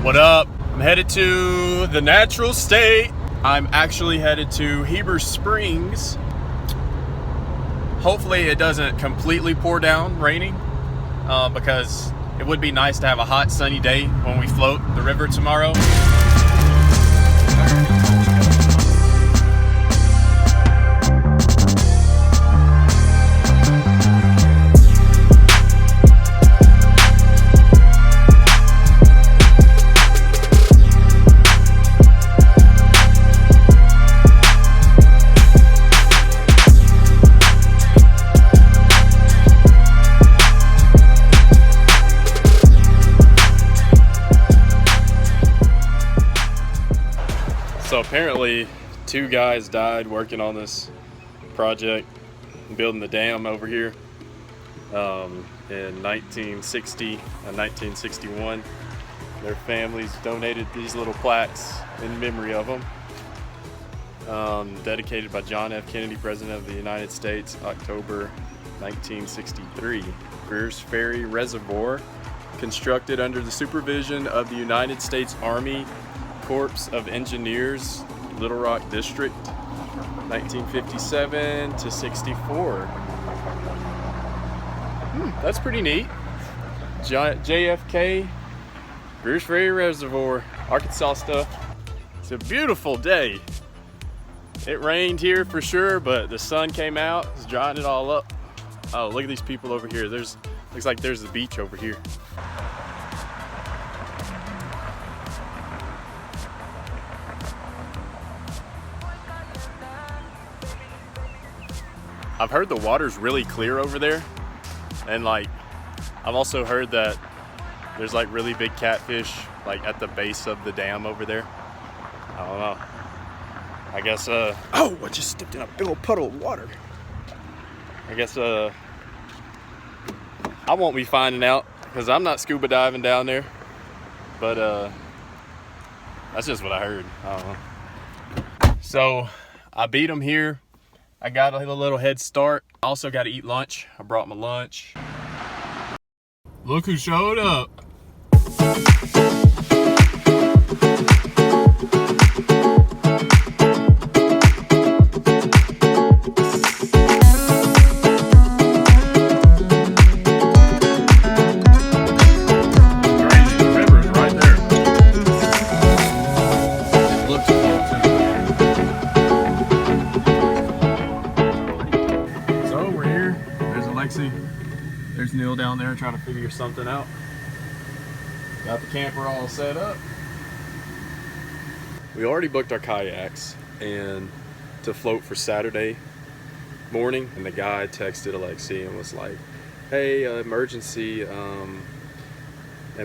What up? I'm headed to the natural state. I'm actually headed to Heber Springs. Hopefully it doesn't completely pour down raining because it would be nice to have a hot sunny day when we float the river tomorrow. So apparently 2 guys died working on this project, building the dam over here in 1960 and 1961. Their families donated these little plaques in memory of them. Dedicated by John F. Kennedy, President of the United States, October 1963. Greers Ferry Reservoir, constructed under the supervision of the United States Army Corps of Engineers, Little Rock District, 1957 to 64. That's pretty neat. JFK, Greers Ferry Reservoir, Arkansas stuff. It's a beautiful day. It rained here for sure, but the sun came out, it's drying it all up. Oh, look at these people over here. Looks like there's the beach over here. I've heard the water's really clear over there, and like I've also heard that there's like really big catfish like at the base of the dam over there. I don't know. I guess oh, I just stepped in a big old puddle of water. I guess I won't be finding out because I'm not scuba diving down there, but that's just what I heard. I don't know. So I beat them here. I got a little head start. I also got to eat lunch. I brought my lunch. Look who showed up. There's Neil down there trying to figure something out. Got the camper all set up. We already booked our kayaks and to float for Saturday morning, and the guy texted Alexi and was like, hey, emergency, and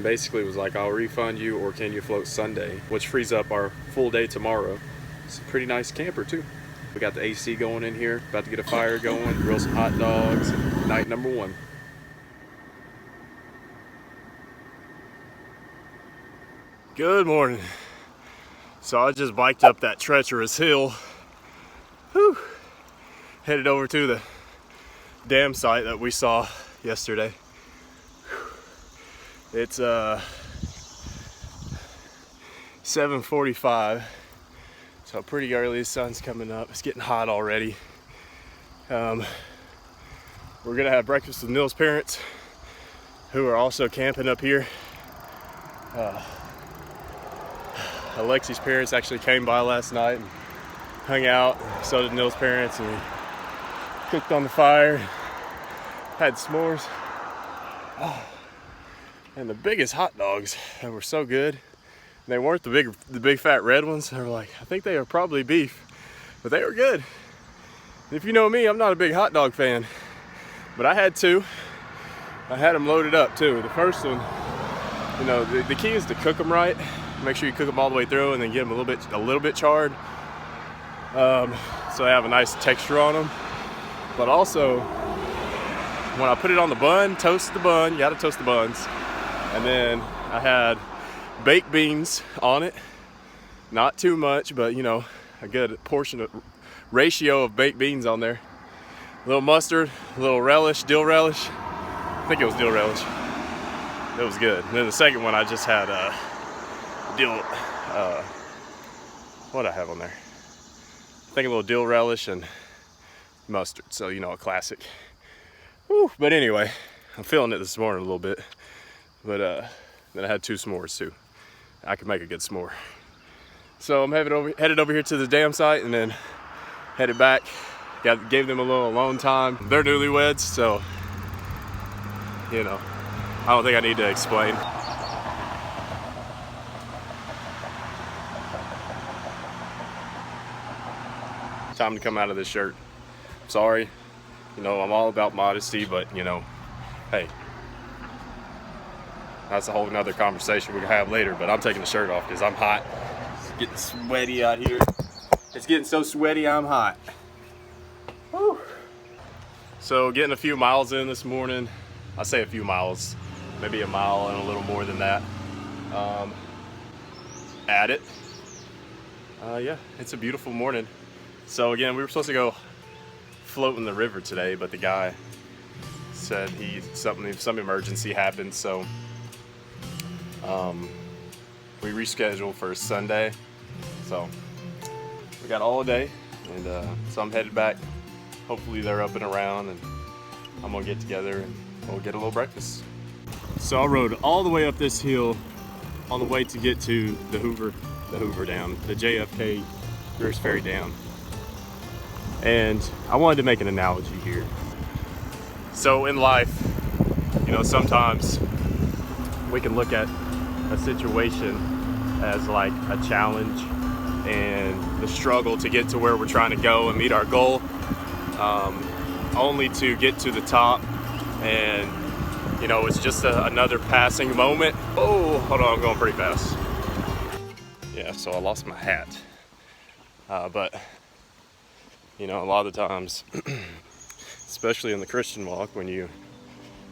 basically was like, I'll refund you, or can you float Sunday, which frees up our full day tomorrow. It's a pretty nice camper too. We got the AC going in here, about to get a fire going, grill some hot dogs, night number 1. Good morning. So I just biked up that treacherous hill. Whew. Headed over to the dam site that we saw yesterday. It's 7:45. So pretty early, the sun's coming up. It's getting hot already. We're gonna have breakfast with Neil's parents, who are also camping up here. Alexi's parents actually came by last night and hung out. So did Neil's parents, and we cooked on the fire, had s'mores. Oh, and the biggest hot dogs that were so good. They weren't the big fat red ones. They were like, I think they are probably beef, but they were good. If you know me, I'm not a big hot dog fan, but I had 2. I had them loaded up too. The first one, you know, the key is to cook them right. Make sure you cook them all the way through, and then get them a little bit charred, so they have a nice texture on them. But also, when I put it on the bun, toast the bun. You gotta toast the buns. And then I had baked beans on it. Not too much, but you know, a good ratio of baked beans on there. A little mustard, a little relish, dill relish. I think it was dill relish. It was good. And then the second one, I just had dill, what I have on there? I think a little dill relish and mustard, so you know, a classic. Whew. But anyway, I'm feeling it this morning a little bit. But then I had 2 s'mores too. I could make a good s'more. So I'm headed over here to the dam site and then headed back. Gave them a little alone time. They're newlyweds, so you know, I don't think I need to explain. Time to come out of this shirt. Sorry, you know, I'm all about modesty, but you know, hey, that's a whole nother conversation we can have later, but I'm taking the shirt off because I'm hot. It's getting sweaty out here. It's getting so sweaty, I'm hot. Whew. So getting a few miles in this morning. I say a few miles, maybe a mile and a little more than that. At it. Yeah, it's a beautiful morning. So again, we were supposed to go float in the river today, but the guy said some emergency happened, so we rescheduled for Sunday. So we got all day, and so I'm headed back. Hopefully they're up and around, and I'm gonna get together and we'll get a little breakfast. So I rode all the way up this hill on the way to get to the Hoover Dam, the JFK Greers Ferry Dam. And I wanted to make an analogy here. So in life, you know, sometimes we can look at a situation as like a challenge and the struggle to get to where we're trying to go and meet our goal, only to get to the top and, you know, it's just another passing moment. Oh, hold on, I'm going pretty fast. Yeah, so I lost my hat. But you know, a lot of the times, especially in the Christian walk, when you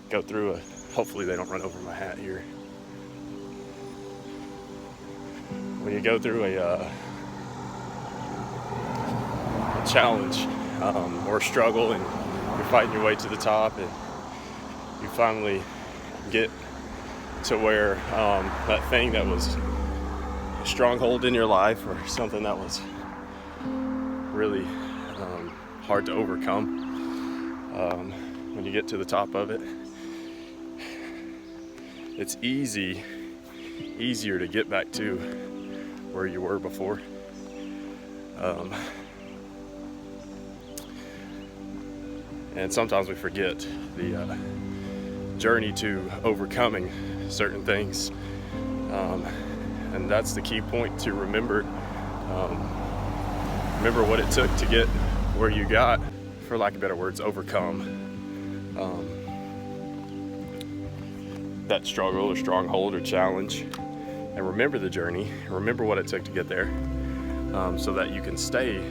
go through hopefully they don't run over my hat here. When you go through a challenge or a struggle and you're fighting your way to the top and you finally get to where that thing that was a stronghold in your life or something that was really hard to overcome, when you get to the top of it, it's easier to get back to where you were before. And sometimes we forget the journey to overcoming certain things, and that's the key point to remember. Remember what it took to get where you got, for lack of better words, overcome that struggle or stronghold or challenge, and remember the journey, remember what it took to get there, so that you can stay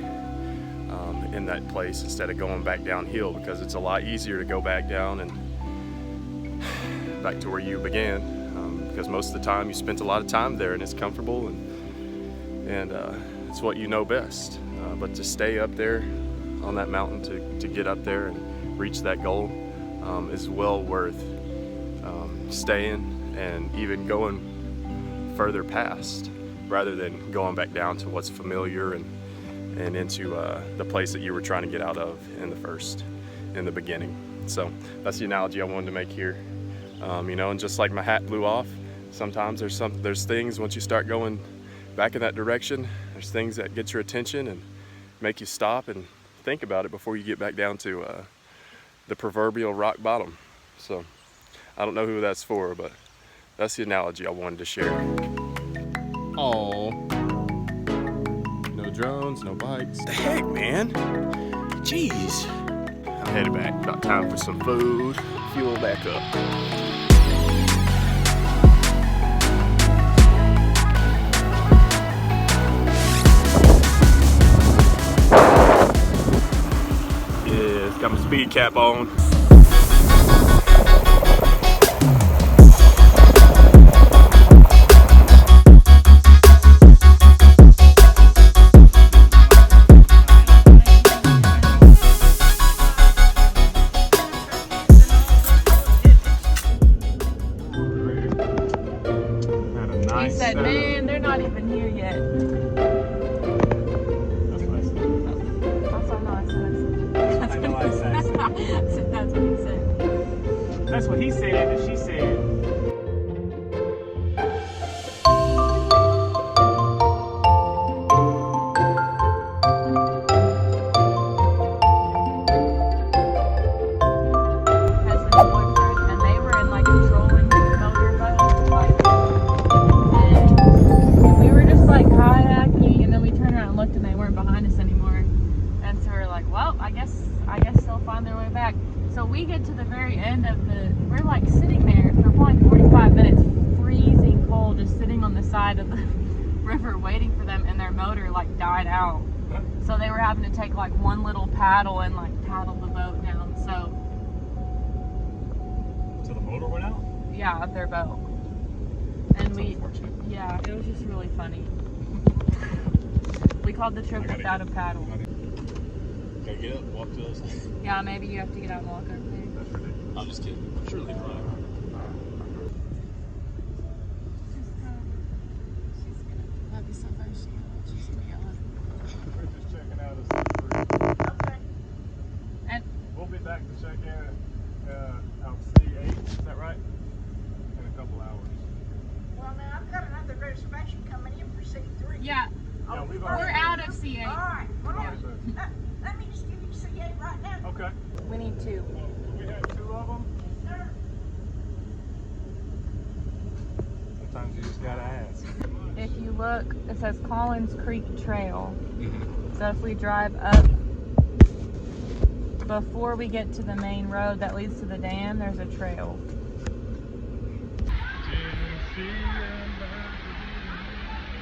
in that place instead of going back downhill, because it's a lot easier to go back down and back to where you began, because most of the time you spent a lot of time there and it's comfortable and it's what you know best. But to stay up there on that mountain, to get up there and reach that goal, is well worth staying and even going further past, rather than going back down to what's familiar and into the place that you were trying to get out of in the beginning. So that's the analogy I wanted to make here. You know, and just like my hat blew off, sometimes there's things, once you start going back in that direction, there's things that get your attention and make you stop and think about it before you get back down to the proverbial rock bottom. So I don't know who that's for, but that's the analogy I wanted to share. Oh, no drones, no bikes. The heck, man? Jeez. I'm headed back. About time for some food. Fuel back up. Got my speed cap on. He said, man, they're not So that's what he said. That's what he said and she said. Has a new boyfriend, and they were in like a trolling motorboat, like, and we were just like kayaking, and then we turned around and looked, and they weren't behind us anymore. And so we're like, well, I guess they'll find their way back. So we get to the very end of we're like sitting there for probably 45 minutes, freezing cold, just sitting on the side of the river waiting for them, and their motor like died out. So they were having to take like one little paddle and like paddle the boat down. So So the motor went out? yeah, of their boat. And That's unfortunate. yeah, it was just really funny. We called the trip without a paddle. Gotta get up, walk to us. Yeah, maybe you have to get out and walk over there. That's ridiculous. I'm just kidding. Surely fine. That'd be so funny. She's gonna yell We're just checking out a super. at us. And We'll be back to check in out C8, is that right? In a couple hours. Well, now I've got another reservation coming in for C3. yeah, Yeah, we've we're already. out of All C8. right. Well, Okay. let me just give you C8 right now. Okay. We need two. We had 2 of them. Sir. Sometimes you just gotta ask. If you look, it says Collins Creek Trail. So if we drive up before we get to the main road that leads to the dam, there's a trail.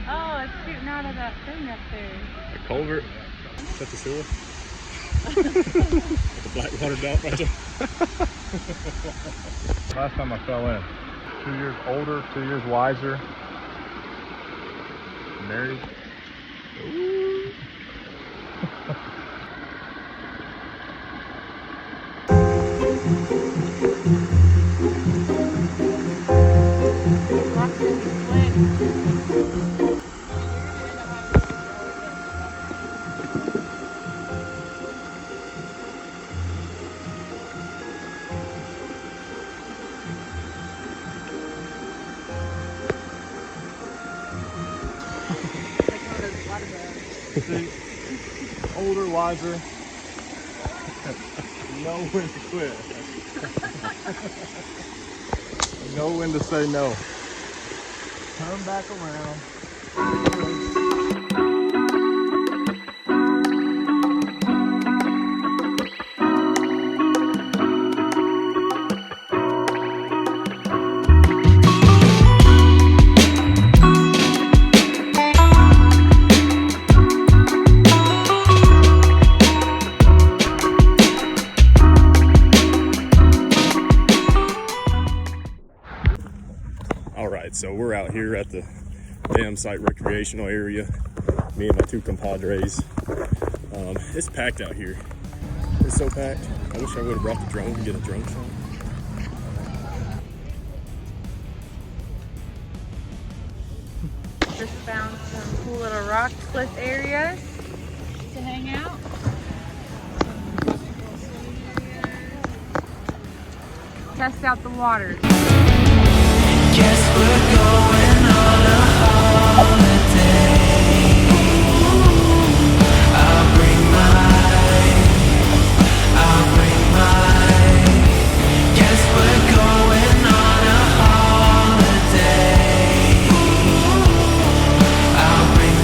Oh, it's shooting out of that thing up there. A culvert. Is that the sewer? The black water belt right there. Last time I fell in. 2 years older, 2 years wiser. Married. Ooh. Rocks gonna be split. Like one of those water barrels. See, older, wiser. Know when to quit. Know when to say no. Turn back around. All right, so we're out here at the dam site recreational area. Me and my 2 compadres. It's packed out here. It's so packed. I wish I would have brought the drone to get a drone shot. Just found some cool little rock cliff areas to hang out. Test out the waters. Guess we're going on a holiday. I'll bring mine. Guess we're going on a holiday. I'll bring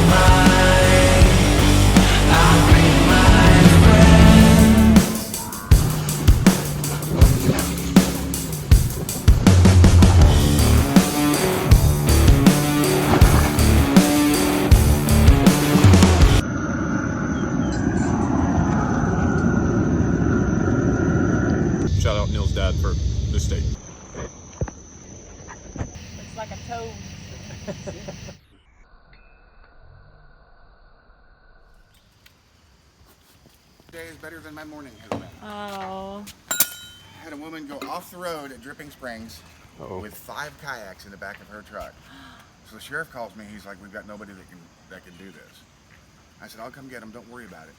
Shout out Neil's dad for this state. Looks like a toad. Day is better than my morning has been. Oh. I had a woman go off the road at Dripping Springs Uh-oh. with 5 kayaks in the back of her truck. So the sheriff calls me. He's like, "We've got nobody that can do this." I said, "I'll come get them. Don't worry about it."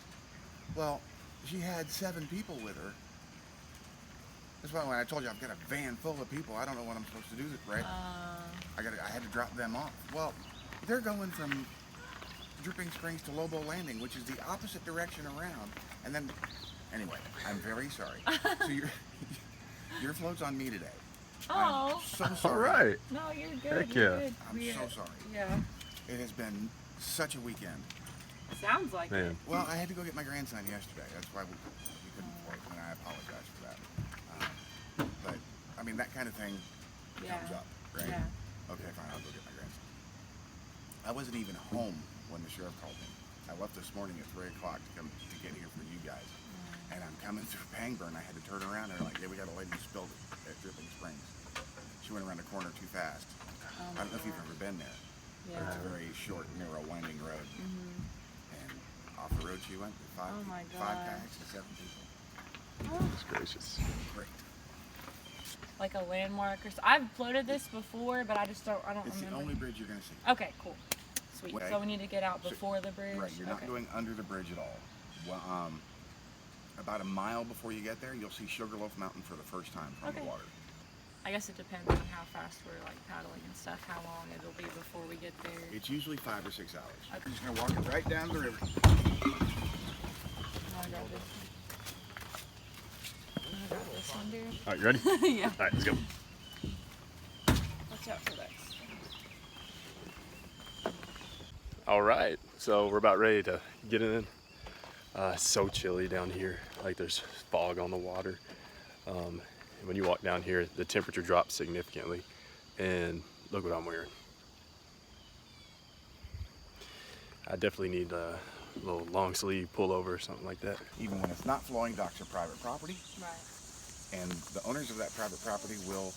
Well, she had 7 people with her, That's why when I told you I've got a van full of people, I don't know what I'm supposed to do, right? I had to drop them off. Well, they're going from Dripping Springs to Lobo Landing, which is the opposite direction around. And then, anyway, I'm very sorry. So your float's on me today. Oh. I'm so All sorry. right. No, you're good. Heck You're yeah. good. I'm so sorry. Yeah. It has been such a weekend. Sounds like Man. Well, I had to go get my grandson yesterday. That's why we couldn't float, and I apologize for that. But, I mean, that kind of thing Yeah. comes up, right? Yeah. Okay, fine, I'll go get my grandson. I wasn't even home when the sheriff called me. I left this morning at 3 o'clock to come to get here for you guys. And I'm coming through Pangburn. I had to turn around and they're like, yeah, we got a lady who spilled it at Dripping Springs. She went around the corner too fast. I don't know if you've ever been there. But it's a very short, narrow, winding road. And off the road she went with five Oh my five God. kayaks and 7 people. Goodness gracious. Great. Like a landmark or so. I've floated this before, but I don't It's remember. the only bridge you're going to see. Okay, cool. Sweet. Okay. So we need to get out So- before the bridge. Right, you're not Okay. going under the bridge at all. Well, about a mile before you get there, you'll see Sugarloaf Mountain for the first time from Okay. the water. I guess it depends on how fast we're like paddling and stuff, how long it'll be before we get there. It's usually 5 or 6 hours. Okay. I'm just going to walk it right down the river. Oh, I got this one. I got this one, dude. All right, you ready? Yeah. All right, let's go. Watch out for that. All right, so we're about ready to get in. It's so chilly down here, like there's fog on the water. And when you walk down here, the temperature drops significantly. And look what I'm wearing. I definitely need a little long sleeve pullover or something like that. Even when it's not flowing, docks are private property, Right. and the owners of that private property will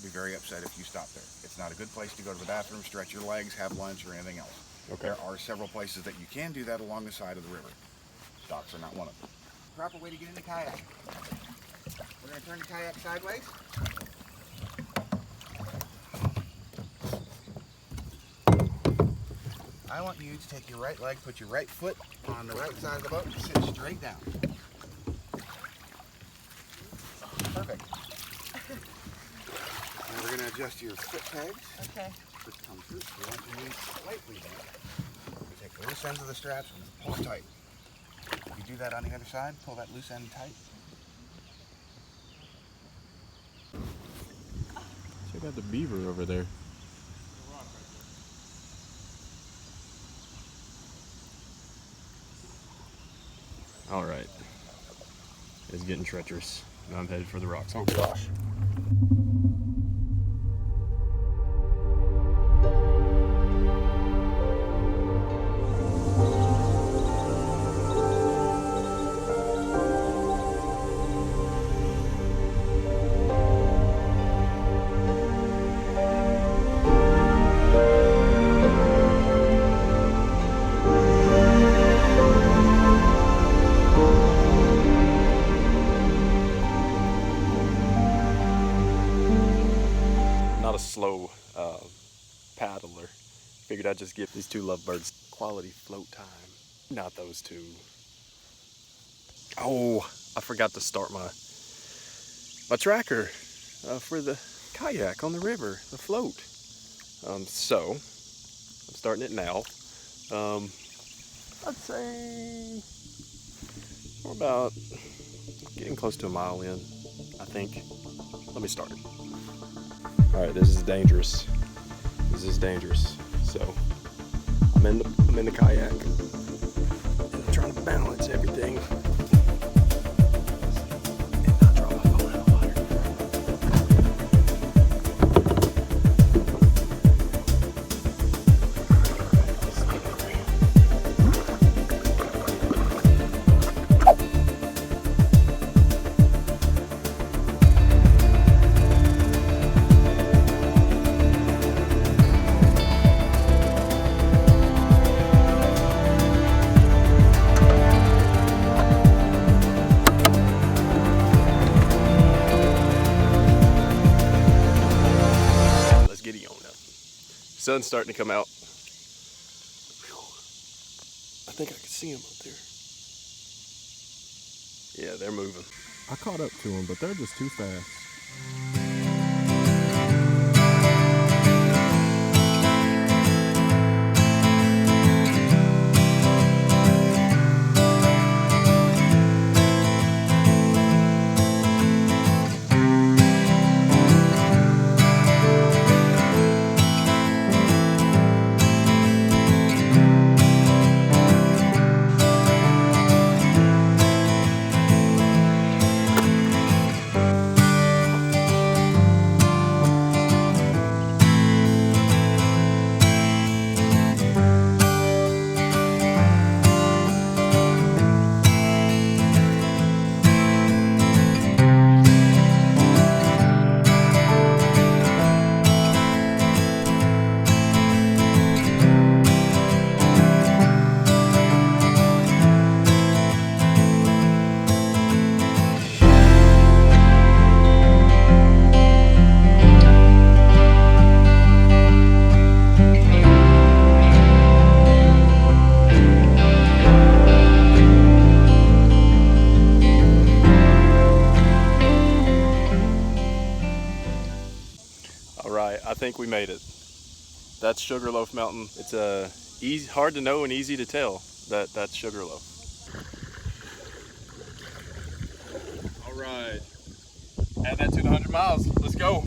be very upset if you stop there. It's not a good place to go to the bathroom, stretch your legs, have lunch, or anything else. Okay. There are several places that you can do that along the side of the river. Docks are not one of them. Proper way to get in the kayak. We're going to turn the kayak sideways. I want you to take your right leg, put your right foot on the right side of the boat, and sit straight down. Perfect. And we're going to adjust your foot pegs. Okay. Just come through. You want your knees slightly bent. You take the loose ends of the straps and pull it tight. You do that on the other side, pull that loose end tight. Check out the beaver over there. All right, it's getting treacherous. Now I'm headed for the rocks. Oh gosh. Not a slow paddler. Figured I'd just give these two lovebirds quality float time. Not those two. Oh, I forgot to start my tracker for the kayak on the river, the float. So I'm starting it now. I'd say we're about getting close to a mile in, I think. Let me start it. All right, this is dangerous. This is dangerous. So I'm in the kayak and I'm trying to balance everything and not drop my phone in the water. Let's get it on up. Sun's starting to come out. Whew. I think I can see them up there. Yeah, they're moving. I caught up to them, but they're just too fast. All right, I think we made it. That's Sugarloaf Mountain. It's easy, hard to know and easy to tell that that's Sugarloaf. All right, add that to the 100 miles. Let's go.